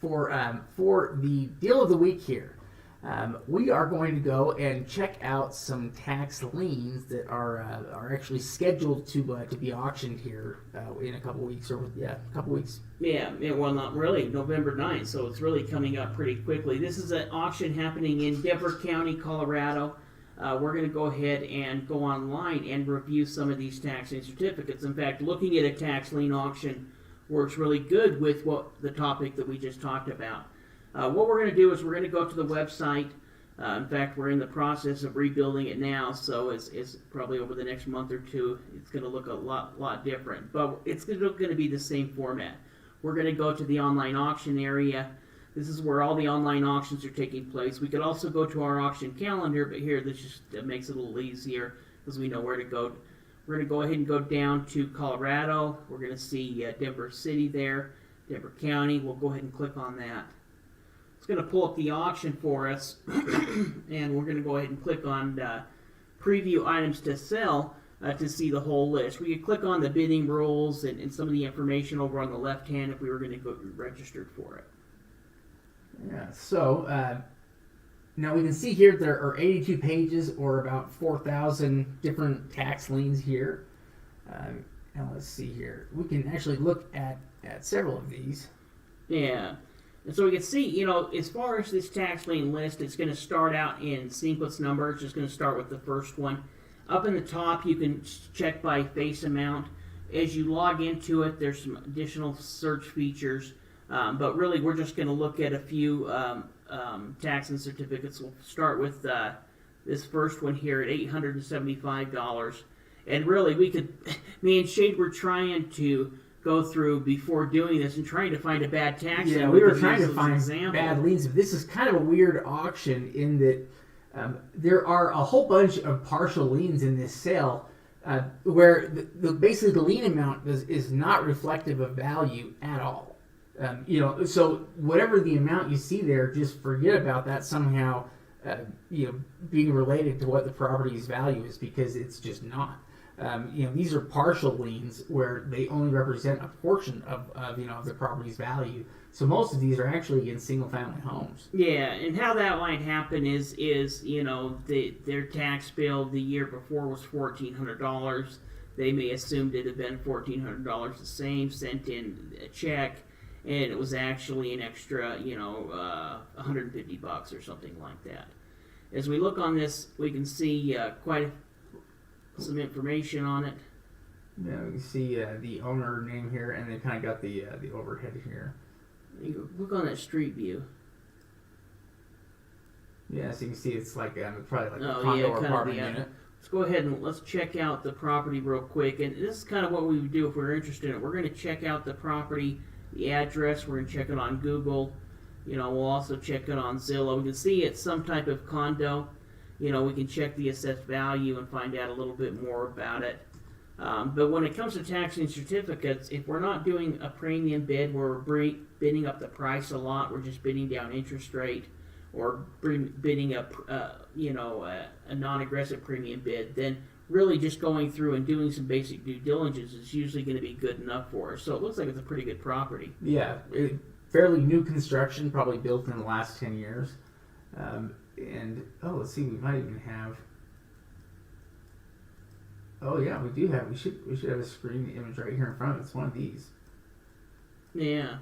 for the deal of the week here, we are going to go and check out some tax liens that are actually scheduled to be auctioned here in a couple weeks, a couple weeks. Yeah, well, not really. November 9th, so it's really coming up pretty quickly. This is an auction happening in Denver County, Colorado. We're going to go ahead and go online and review some of these tax lien certificates. In fact, looking at a tax lien auction works really good with the topic that we just talked about. What we're going to do is we're going to go to the website. In fact, we're in the process of rebuilding it now, so it's probably over the next month or two, it's going to look a lot different. But it's going to be the same format. We're going to go to the online auction area. This is where all the online auctions are taking place. We could also go to our auction calendar, but here this just makes it a little easier because we know where to go. We're going to go ahead and go down to Colorado. We're going to see Denver City there, Denver County. We'll go ahead and click on that. It's going to pull up the auction for us, and we're going to go ahead and click on preview items to sell to see the whole list. We could click on the bidding rules and some of the information over on the left hand if we were going to go registered for it. Yeah, so now we can see here there are 82 pages or about 4,000 different tax liens here. Now let's see here. We can actually look at several of these. Yeah. And so we can see, as far as this tax lien list, it's going to start out in sequence number. It's just going to start with the first one. Up in the top, you can check by face amount. As you log into it, there's some additional search features. But really, we're just going to look at a few tax and certificates. We'll start with this first one here at $875. And really, me and Shade were trying to go through before doing this and trying to find a bad tax lien. Yeah, we were trying to find bad liens. This is kind of a weird auction in that there are a whole bunch of partial liens in this sale where basically the lien amount is not reflective of value at all. So whatever the amount you see there, just forget about that somehow being related to what the property's value is, because it's just not. These are partial liens where they only represent a portion of the property's value. So most of these are actually in single-family homes. Yeah, and how that might happen is their tax bill the year before was $1,400. They may assumed it had been $1,400 the same, sent in a check, and it was actually an extra, $150 or something like that. As we look on this, we can see some information on it. Yeah, we can see the owner name here, and they kind of got the overhead here. You look on that street view. Yeah, so you can see it's like probably like a condo or apartment unit. Let's go ahead and let's check out the property real quick. And this is kind of what we would do if we were interested in it. We're going to check out the property, the address. We're going to check it on Google. We'll also check it on Zillow. We can see it's some type of condo. We can check the assessed value and find out a little bit more about it. But when it comes to tax lien certificates, if we're not doing a premium bid where we're bidding up the price a lot, we're just bidding down interest rate, or bidding up, a non-aggressive premium bid, then really just going through and doing some basic due diligence is usually going to be good enough for us. So it looks like it's a pretty good property. Yeah, fairly new construction, probably built in the last 10 years. Let's see, we might even have. Oh yeah, we do have. We should have a screen image right here in front of us. It's one of these. Yeah.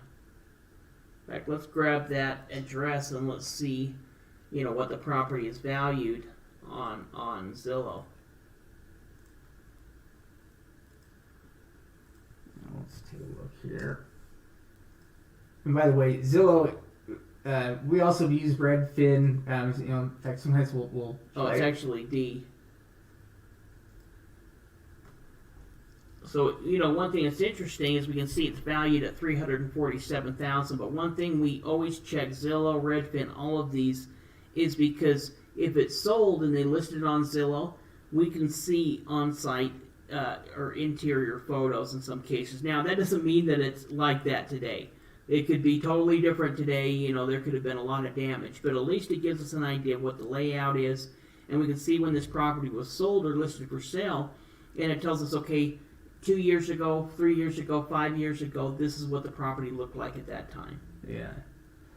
In fact, let's grab that address and let's see, what the property is valued on Zillow. Let's take a look here. And by the way, Zillow. We also use Redfin. In fact, sometimes we'll. Oh, it's actually D. So, one thing that's interesting is we can see it's valued at $347,000. But one thing we always check, Zillow, Redfin, all of these, is because if it's sold and they list it on Zillow, we can see on-site or interior photos in some cases. Now, that doesn't mean that it's like that today. It could be totally different today. There could have been a lot of damage. But at least it gives us an idea of what the layout is. And we can see when this property was sold or listed for sale. And it tells us, okay, 2 years ago, 3 years ago, 5 years ago, this is what the property looked like at that time. Yeah.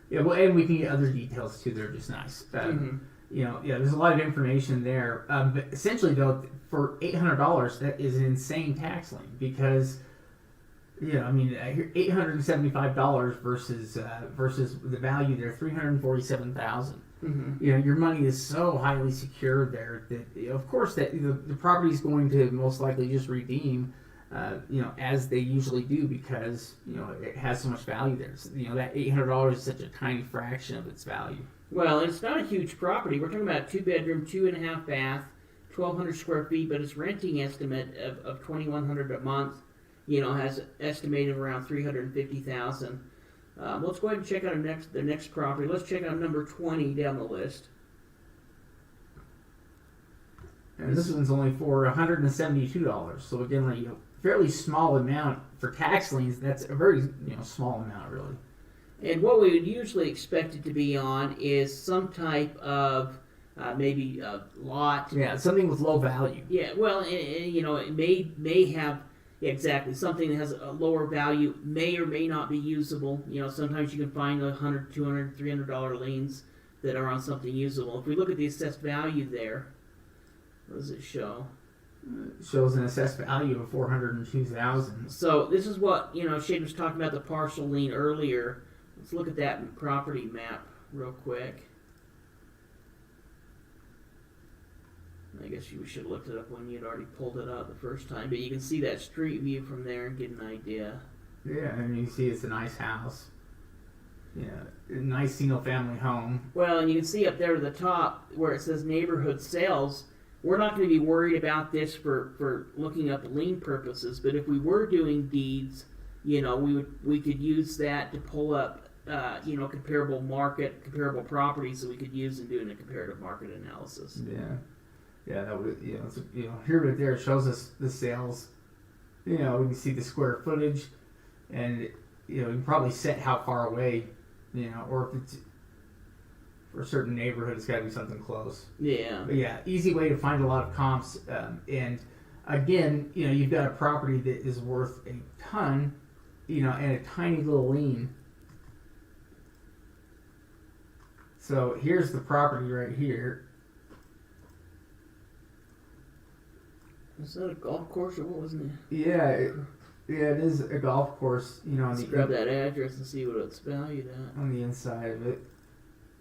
Yeah, well, and we can get other details too. They're just nice. There's a lot of information there. But essentially, though, for $800, that is an insane tax lien because, I hear $875 versus the value there, $347,000. Your money is so highly secured there that, of course, that the property is going to most likely just redeem. As they usually do because, it has so much value there. So, that $800 is such a tiny fraction of its value. Well, it's not a huge property. We're talking about a 2-bedroom, 2.5 bath, 1,200 square feet, but its renting estimate of $2,100 a month, has estimated around $350,000. Let's go ahead and check out the next property. Let's check out number 20 down the list. And this one's only for $172. So again, fairly small amount for tax liens. That's a very small amount, really. And what we would usually expect it to be on is some type of maybe a lot. Yeah, something with low value. Yeah, well, it may have exactly something that has a lower value, may or may not be usable. Sometimes you can find $100, $200, $300 liens that are on something usable. If we look at the assessed value there, what does it show? It shows an assessed value of $402,000. So this is what Shane was talking about the partial lien earlier. Let's look at that property map real quick. I guess you should have looked it up when you'd already pulled it up the first time, but you can see that street view from there and get an idea. Yeah, and you see it's a nice house. A nice single-family home. Well, and you can see up there at the top where it says neighborhood sales. We're not going to be worried about this for looking up lien purposes, but if we were doing deeds, we could use that to pull up, comparable properties that we could use in doing a comparative market analysis. Yeah, that would, here right there it shows us the sales. We can see the square footage, and you can probably set how far away, or if it's for a certain neighborhood, it's got to be something close. Yeah. But yeah, easy way to find a lot of comps. And again, you've got a property that is worth a ton, and a tiny little lien. So here's the property right here. Is that a golf course or what was it? Yeah, it is a golf course. Let's grab that address and see what it's valued at. On the inside of it.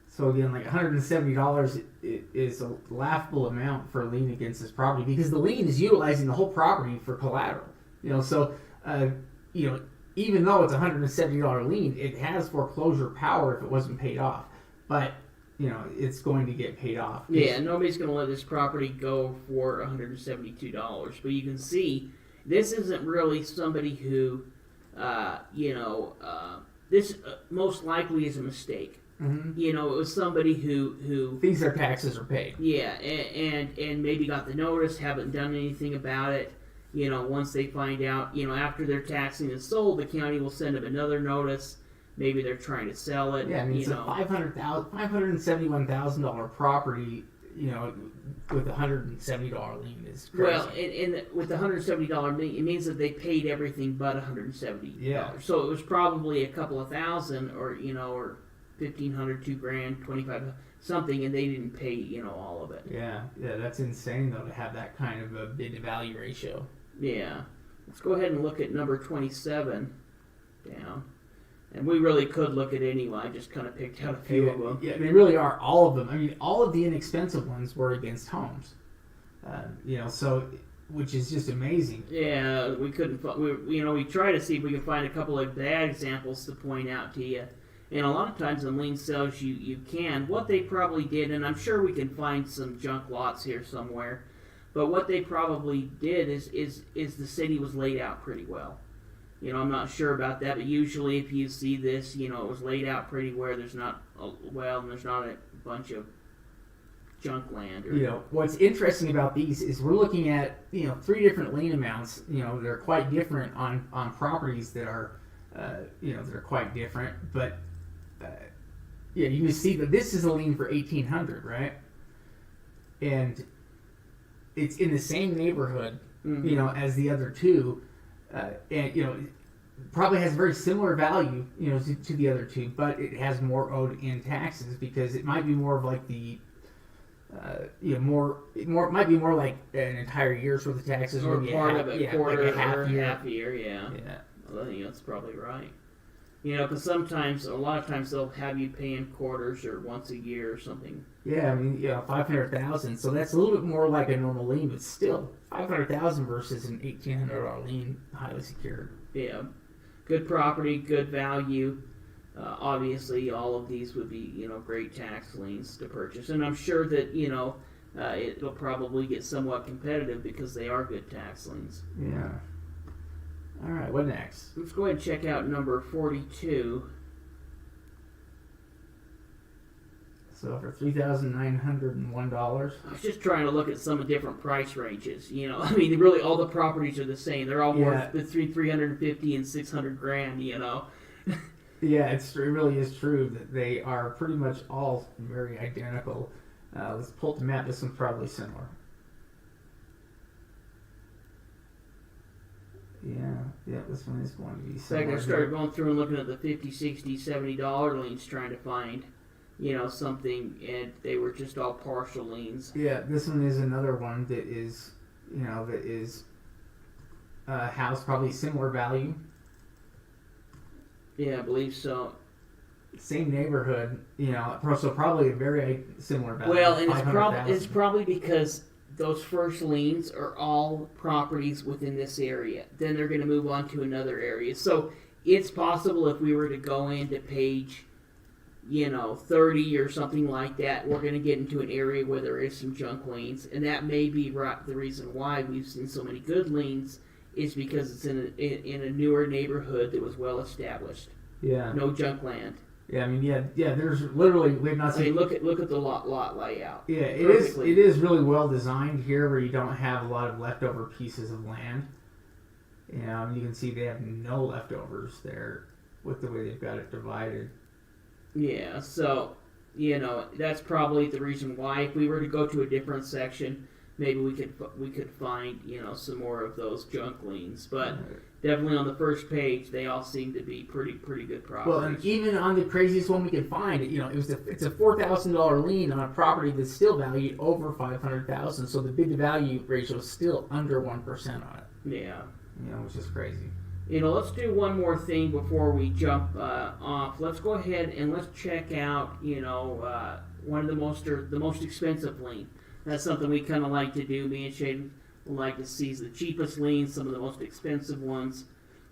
So again, like $170 is a laughable amount for a lien against this property because the lien is utilizing the whole property for collateral. So even though it's a $170 lien, it has foreclosure power if it wasn't paid off. But it's going to get paid off. Yeah, nobody's going to let this property go for $172. But you can see this isn't really somebody who, this most likely is a mistake. Mm-hmm. It was somebody who thinks their taxes are paid. Yeah, and maybe got the notice, haven't done anything about it. Once they find out, after their taxing is sold, the county will send them another notice. Maybe they're trying to sell it. Yeah, I mean, it's a $571,000 property, with a $170 lien is crazy. Well, with the $170 lien, it means that they paid everything but $170. Yeah. So it was probably a couple of thousand, or or $1,500, $2,000, $2,500, something, and they didn't pay all of it. Yeah, that's insane though to have that kind of a bid to value ratio. Yeah. Let's go ahead and look at number 27 down. And we really could look at any one. I just kind of picked out a few of them. Yeah, they really are, all of them. I mean, all of the inexpensive ones were against homes. So, which is just amazing. Yeah, we couldn't. We try to see if we can find a couple of bad examples to point out to you. And a lot of times in lien sales, you can. What they probably did, and I'm sure we can find some junk lots here somewhere, but what they probably did is the city was laid out pretty well. I'm not sure about that, but usually if you see this, it was laid out pretty well. There's not and there's not a bunch of junk land. What's interesting about these is we're looking at 3 different lien amounts. They're quite different on properties that are they're quite different. But you can see that this is a lien for $1,800, right? And it's in the same neighborhood, mm-hmm. As the other two. And probably has very similar value, to the other two, but it has more owed in taxes because it might be more of like the, more might be more like an entire year's worth of taxes, or part of a quarter like a half or year. half year. Yeah. Yeah. Well, I think that's probably right. Because a lot of times they'll have you pay in quarters or once a year or something. Yeah, I mean, 500,000. So that's a little bit more like a normal lien, but still 500,000 versus an $1,800 lien, highly secured. Yeah, good property, good value. Obviously, all of these would be great tax liens to purchase, and I'm sure that it'll probably get somewhat competitive because they are good tax liens. Yeah. All right, what next? Let's go ahead and check out number 42. So for $3,901. I was just trying to look at some different price ranges. I mean, really, all the properties are the same. They're all worth between $350 and $600,000. Yeah, it really is true that they are pretty much all very identical. Let's pull up the map. This one's probably similar. Yeah, this one is going to be similar. In fact, I started going through and looking at the $50, $60, $70 liens trying to find, something, and they were just all partial liens. Yeah, this one is another one that is, house probably similar value. Yeah, I believe so. Same neighborhood, so probably a very similar value. Well, and it's probably because those first liens are all properties within this area. Then they're going to move on to another area. So it's possible if we were to go into page, 30 or something like that, we're going to get into an area where there is some junk liens. And that may be the reason why we've seen so many good liens is because it's in a newer neighborhood that was well established. Yeah. No junk land. Yeah, I mean, there's literally, we've not seen... I mean, look at the lot layout. Yeah, it is really well designed here where you don't have a lot of leftover pieces of land. You can see they have no leftovers there with the way they've got it divided. Yeah, so, that's probably the reason why if we were to go to a different section, maybe we could find, some more of those junk liens. But definitely on the first page, they all seem to be pretty good properties. Well, and even on the craziest one we could find, it's a $4,000 lien on a property that's still valued over $500,000. So the bid to value ratio is still under 1% on it. Yeah. Which is crazy. Let's do one more thing before we jump off. Let's go ahead and let's check out, one of the most expensive lien. That's something we kind of like to do. Me and Shane like to see the cheapest liens, some of the most expensive ones.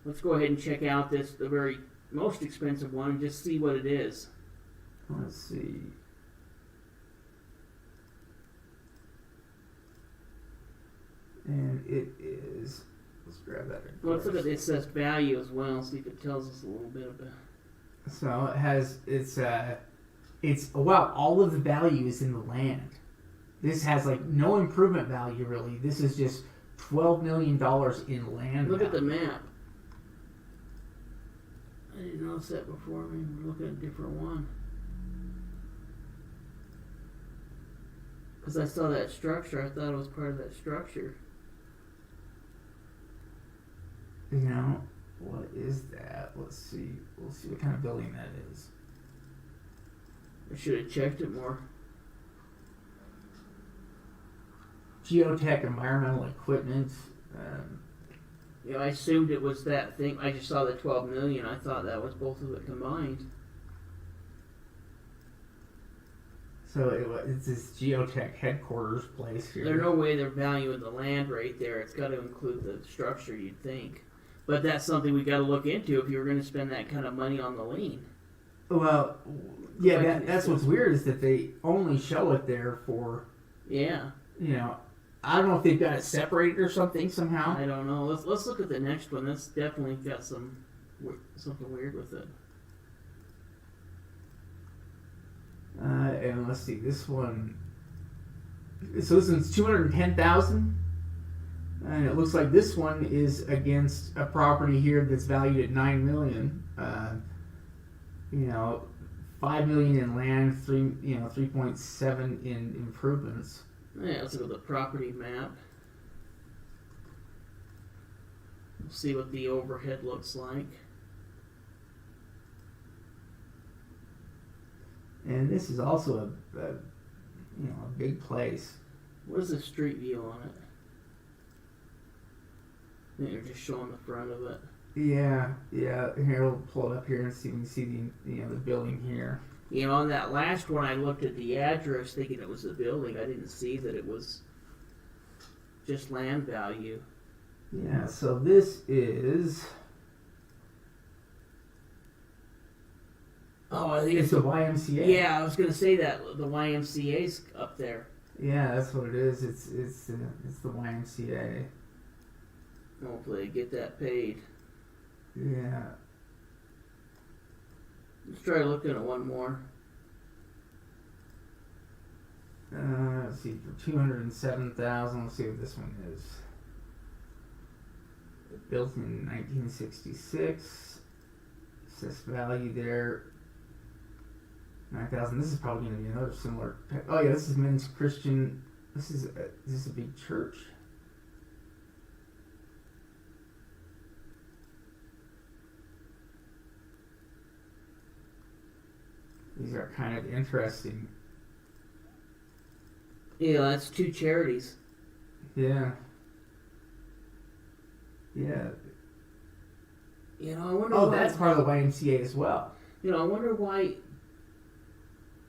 Let's go ahead and check out the very most expensive one, and just see what it is. Let's see. And it is... Let's grab that. Let's look at the assessed value as well, see if it tells us a little bit about. So it has wow, all of the value is in the land. This has no improvement value really. This is just $12 million in land. Look at the map. I didn't notice that before. Maybe we're looking at a different one. Because I saw that structure, I thought it was part of that structure. What is that? Let's see. We'll see what kind of building that is. I should have checked it more. Geotech environmental equipment. I assumed it was that thing. I just saw the $12 million. I thought that was both of it combined. So it's this Geotech headquarters place here. There's no way they're valuing the land right there. It's got to include the structure, you'd think. But that's something we got to look into if you were going to spend that kind of money on the lien. Well, yeah, that's what's weird is that they only show it there for. Yeah. I don't know if they've got it separated or something somehow. I don't know. Let's look at the next one. That's definitely got something weird with it. And let's see, this one. So this one's $210,000, and it looks like this one is against a property here that's valued at $9 million. $5 million in land, 3.7 in improvements. Yeah, let's look at the property map. We'll see what the overhead looks like. And this is also a big place. What is the street view on it? I think they're just showing the front of it. Yeah. Here, we'll pull it up here and see if we can see the building here. You know, on that last one, I looked at the address thinking it was the building. I didn't see that it was just land value. Yeah, so this is... Oh, I think it's the YMCA. Yeah, I was going to say that. The YMCA's up there. Yeah, that's what it is. It's the YMCA. Hopefully they get that paid. Yeah. Let's try looking at one more. Let's see, for $207,000. Let's see what this one is. Built in 1966. Assessed value there, $9,000. This is probably going to be another similar. Oh yeah, this is Men's Christian. This is a big church. These are kind of interesting. Yeah, that's two charities. Yeah. You know, I wonder. Oh, why, that's part of the YMCA as well. You know, I wonder why.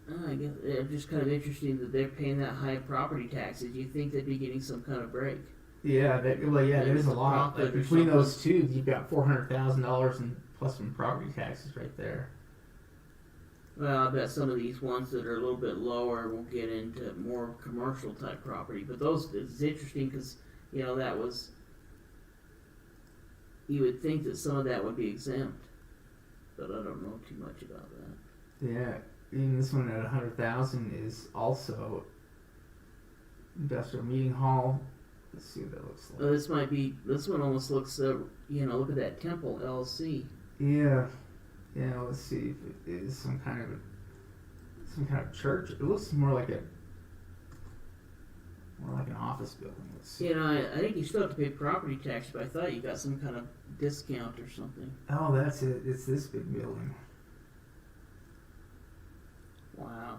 I guess it's just kind of interesting that they're paying that high property taxes. You think they'd be getting some kind of break? Yeah, there's a lot. Like, between those two, you've got $400,000 and plus some property taxes right there. Well, I bet some of these ones that are a little bit lower will get into more commercial type property. But those, it's interesting because, you know, that was, you would think that some of that would be exempt. But I don't know too much about that. Yeah, even this one at $100,000 is also industrial meeting hall. Let's see what that looks like. This might be, this one almost looks, look at that Temple LLC. Yeah, let's see if it is some kind of church. It looks more like an office building. Let's see. You know, I think you still have to pay property tax, but I thought you got some kind of discount or something. Oh, that's it. It's this big building. Wow.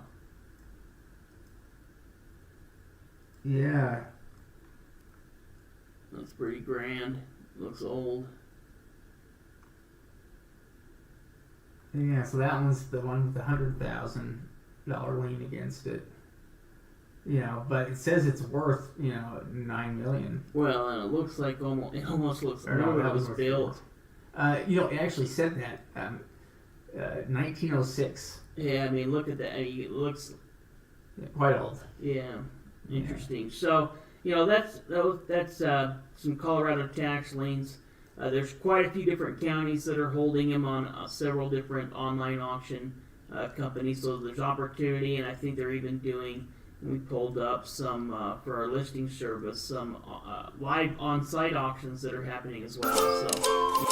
Yeah. That's pretty grand. Looks old. Yeah, so that one's the one with the $100,000 lien against it. You know, but it says it's worth, $9 million. Well, and it looks like it almost looks like it was built. It actually said that 1906. Yeah, I mean, look at that. I mean, it looks quite old. Yeah, interesting. Yeah. So, that's some Colorado tax liens. There's quite a few different counties that are holding them on several different online auction companies. So there's opportunity, and I think they're even doing. We pulled up some for our listing service, some live on-site auctions that are happening as well. So.